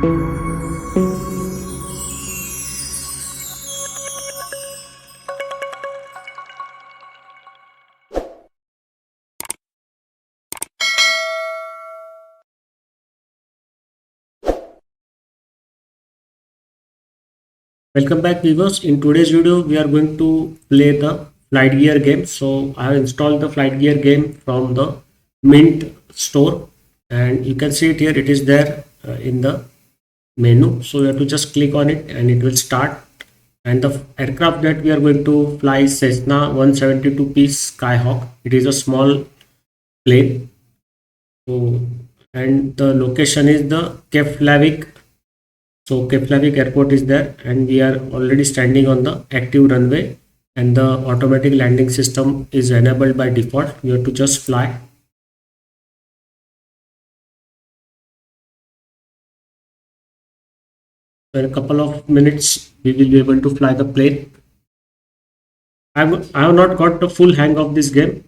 Welcome back viewers. In today's video we are going to play the FlightGear game. So I have installed the FlightGear game from the Mint store, and you can see it here. It is there in the menu. So you have to just click on it and it will start. And the aircraft that we are going to fly is Cessna 172P Skyhawk. It is a small plane. So, and the location is the Keflavik. So Keflavik airport is there, and we are already standing on the active runway, and the automatic landing system is enabled by default. You have to just fly. So in a couple of minutes we will be able to fly the plane. I have not got the full hang of this game.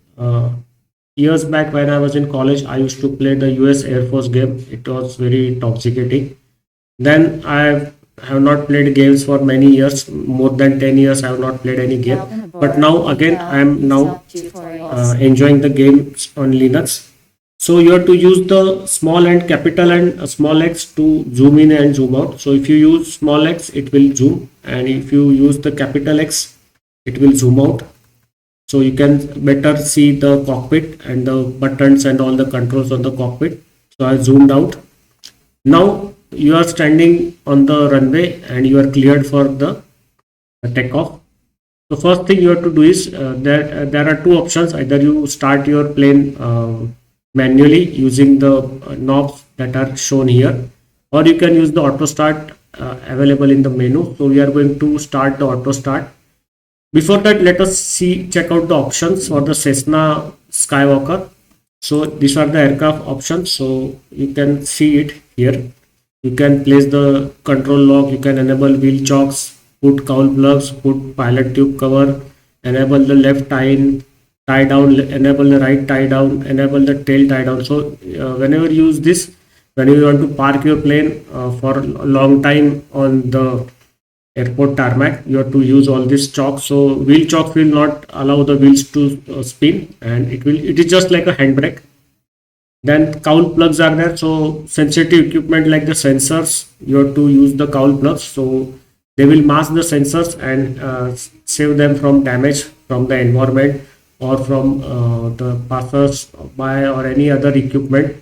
Years back when I was in college, I used to play the US Air Force game. It was very intoxicating. Then I have not played games for many years, more than 10 years I have not played any game. But now again I am now enjoying the games on Linux. So you have to use the small and capital and small X to zoom in and zoom out. So if you use small X, it will zoom, and if you use the capital X, it will zoom out. So you can better see the cockpit and the buttons and all the controls on the cockpit. So I zoomed out. Now you are standing on the runway and you are cleared for the takeoff. So first thing you have to do is there are two options. Either you start your plane manually using the knobs that are shown here, or you can use the auto start available in the menu. So we are going to start the auto start. Before that, let us check out the options for the Cessna Skywalker. So these are the aircraft options. So you can see it here. You can place the control lock, you can enable wheel chocks, put cowl plugs, put pilot tube cover, enable the left tie down, enable the right tie down, enable the tail tie down. So whenever you use this, when you want to park your plane for a long time on the airport tarmac, you have to use all this chalk. So wheel chocks will not allow the wheels to spin, and it is just like a handbrake. Then cowl plugs are there. So sensitive equipment like the sensors, you have to use the cowl plugs. So they will mask the sensors and save them from damage from the environment or from the passers by or any other equipment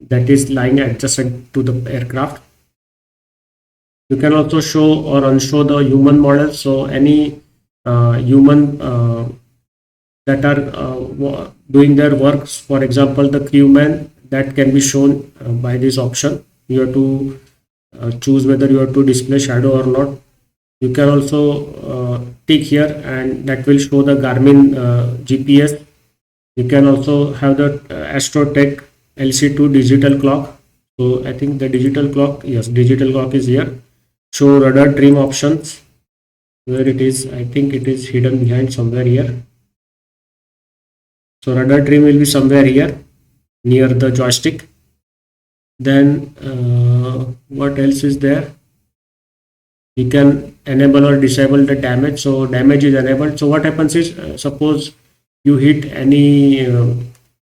that is lying adjacent to the aircraft. You can also show or unshow the human model. So any human that are doing their works, for example the crewman, that can be shown by this option. You have to choose whether you have to display shadow or not. You can also tick here, and that will show the Garmin GPS. You can also have the Astrotech LC2 digital clock. So I think the digital clock, yes, digital clock is here. Show radar trim options. Where it is, I think it is hidden behind somewhere here. So radar trim will be somewhere here near the joystick. Then what else is there? You can enable or disable the damage. So damage is enabled. So what happens is, suppose you hit any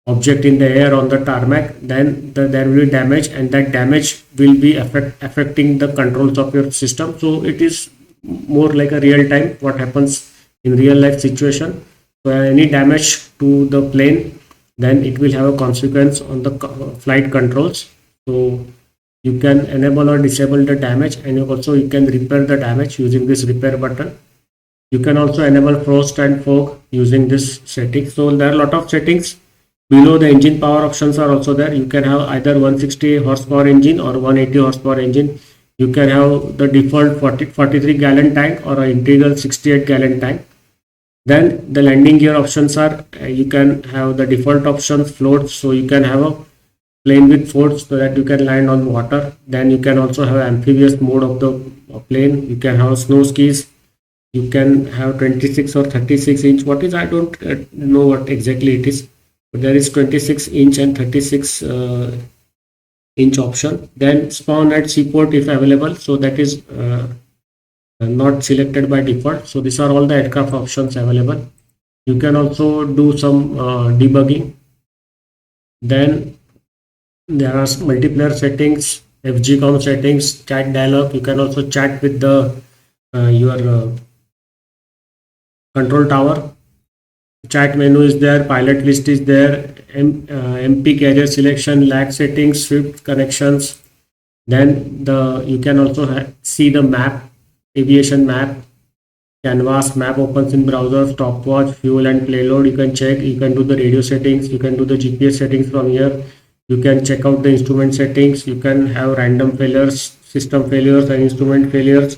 object in the air on the tarmac, then there will be damage, and that damage will be affecting the controls of your system. So it is more like a real time what happens in real life situation. So any damage to the plane, then it will have a consequence on the flight controls. So you can enable or disable the damage, and also you can repair the damage using this repair button. You can also enable frost and fog using this setting. So there are a lot of settings. Below, the engine power options are also there. You can have either 160 horsepower engine or 180 horsepower engine. You can have the default 43 gallon tank or an integral 68 gallon tank. Then the landing gear options are, you can have the default options, floats. So you can have a plane with floats so that you can land on water. Then you can also have amphibious mode of the plane. You can have snow skis. You can have 26 or 36 inch. What is, I don't know what exactly it is. But there is 26 inch and 36 inch option. Then spawn at seaport if available, so that is not selected by default. So these are all the aircraft options available. You can also do some debugging. Then there are multiplayer settings, FGCOM settings, chat dialog. You can also chat with the your control tower. Chat menu is there, pilot list is there, MP carrier selection, lag settings, Swift connections. Then you can also see the map, aviation map, canvas map opens in browser, stopwatch, fuel and payload. You can check. You can do the radio settings. You can do the GPS settings from here. You can check out the instrument settings. You can have random failures, system failures and instrument failures.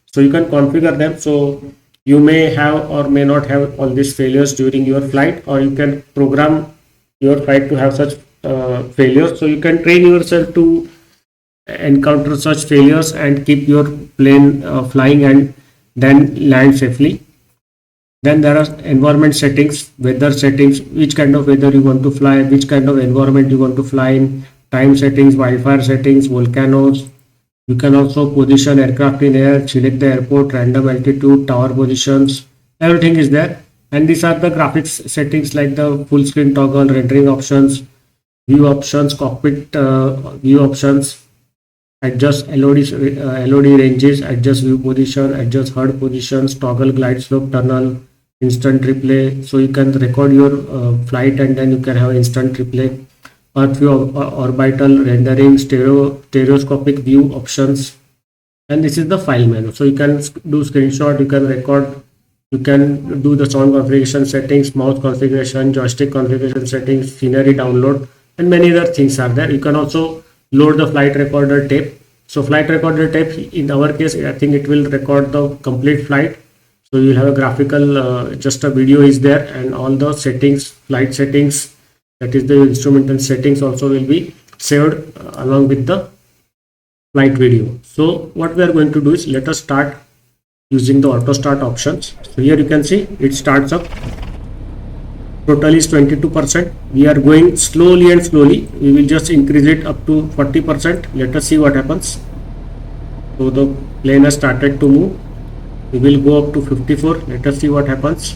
So you can configure them. So you may have or may not have all these failures during your flight, or you can program your flight to have such failures. So you can train yourself to encounter such failures and keep your plane flying and then land safely. Then there are environment settings, weather settings, which kind of weather you want to fly, which kind of environment you want to fly in, time settings, wildfire settings, volcanoes. You can also position aircraft in air, select the airport, random altitude, tower positions, everything is there. And these are the graphics settings like the full screen toggle, rendering options, view options, cockpit view options, adjust LOD ranges, adjust view position, adjust HUD positions, toggle glide slope tunnel, instant replay. So you can record your flight and then you can have instant replay. Earth view, orbital rendering, stereoscopic view options, and this is the file menu. So you can do screenshot, you can record, you can do the sound configuration settings, mouse configuration, joystick configuration settings, scenery download, and many other things are there. You can also load the flight recorder tape. So flight recorder tape, in our case, I think it will record the complete flight. So you'll have a graphical, just a video is there, and all the settings, flight settings, that is the instrumental settings also will be saved along with the flight video. So what we are going to do is, let us start using the auto start options. So here you can see it starts up. Total is 22%. We are going slowly and slowly. We will just increase it up to 40%. Let us see what happens. So the plane has started to move. We will go up to 54. Let us see what happens.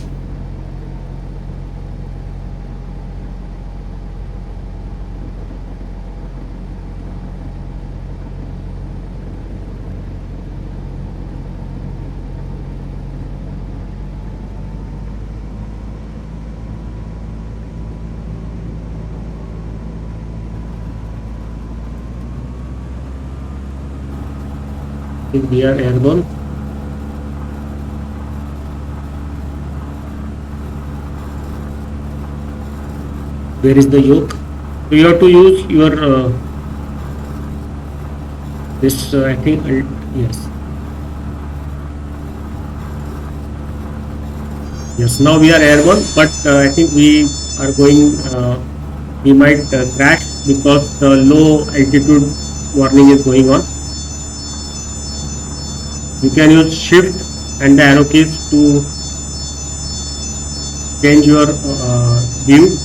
We are airborne. Where is the yoke? So you have to use your this I think yes, now we are airborne, but I think we are going we might crash because the low altitude warning is going on. You can use shift and the arrow keys to change your view.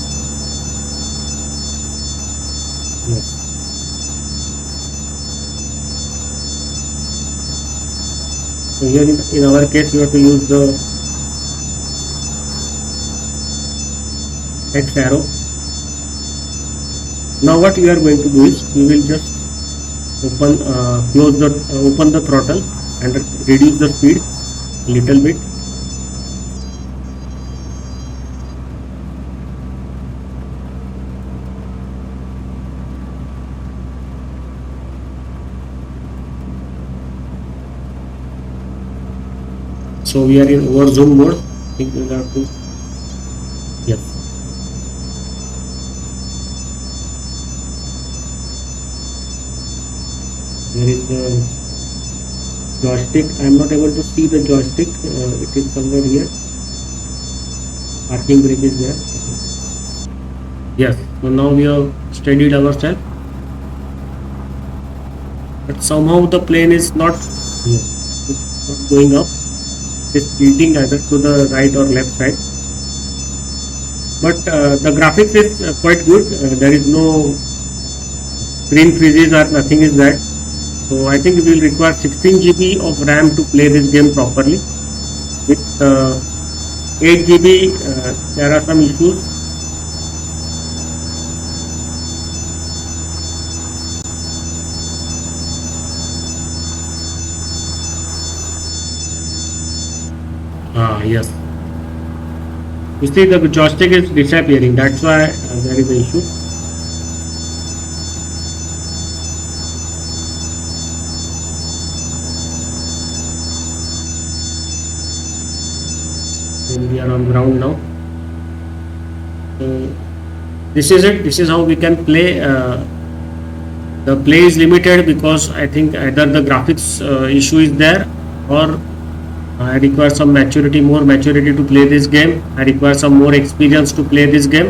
Yes. So here in our case you have to use the X arrow. Now what we are going to do is, we will just open the throttle and reduce the speed a little bit. So we are in over zoom mode. I think we will have to, yes. There is the joystick. I am not able to see the joystick. It is somewhere here. Parking brake is there. Yes. So now we have steadied ourselves, but somehow the plane is not, it's not going up. It is tilting either to the right or left side. But the graphics is quite good. There is no screen freezes or nothing is that. So I think we will require 16 GB of RAM to play this game properly. With 8 GB, there are some issues. Yes. You see, the joystick is disappearing. That's why there is an issue. And we are on ground now. So this is it. This is how we can play. The play is limited because I think either the graphics issue is there, or I require some maturity, more maturity to play this game. I require some more experience to play this game.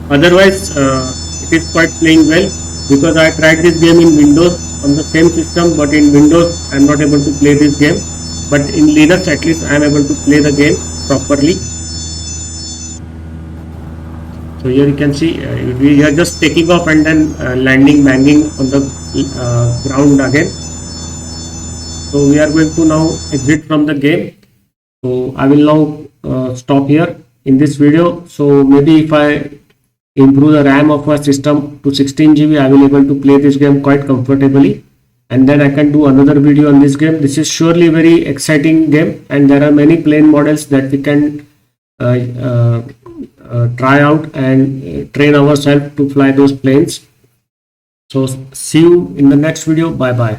Otherwise, it is quite playing well, because I tried this game in Windows on the same system, but in Windows I am not able to play this game. But in Linux, at least I am able to play the game properly. So here you can see we are just taking off and then landing, banging on the ground again. So we are going to now exit from the game. So I will now stop here in this video. So maybe if I improve the RAM of my system to 16 GB, I will able to play this game quite comfortably, and then I can do another video on this game. This is surely very exciting game, and there are many plane models that we can try out and train ourselves to fly those planes. So see you in the next video. Bye bye.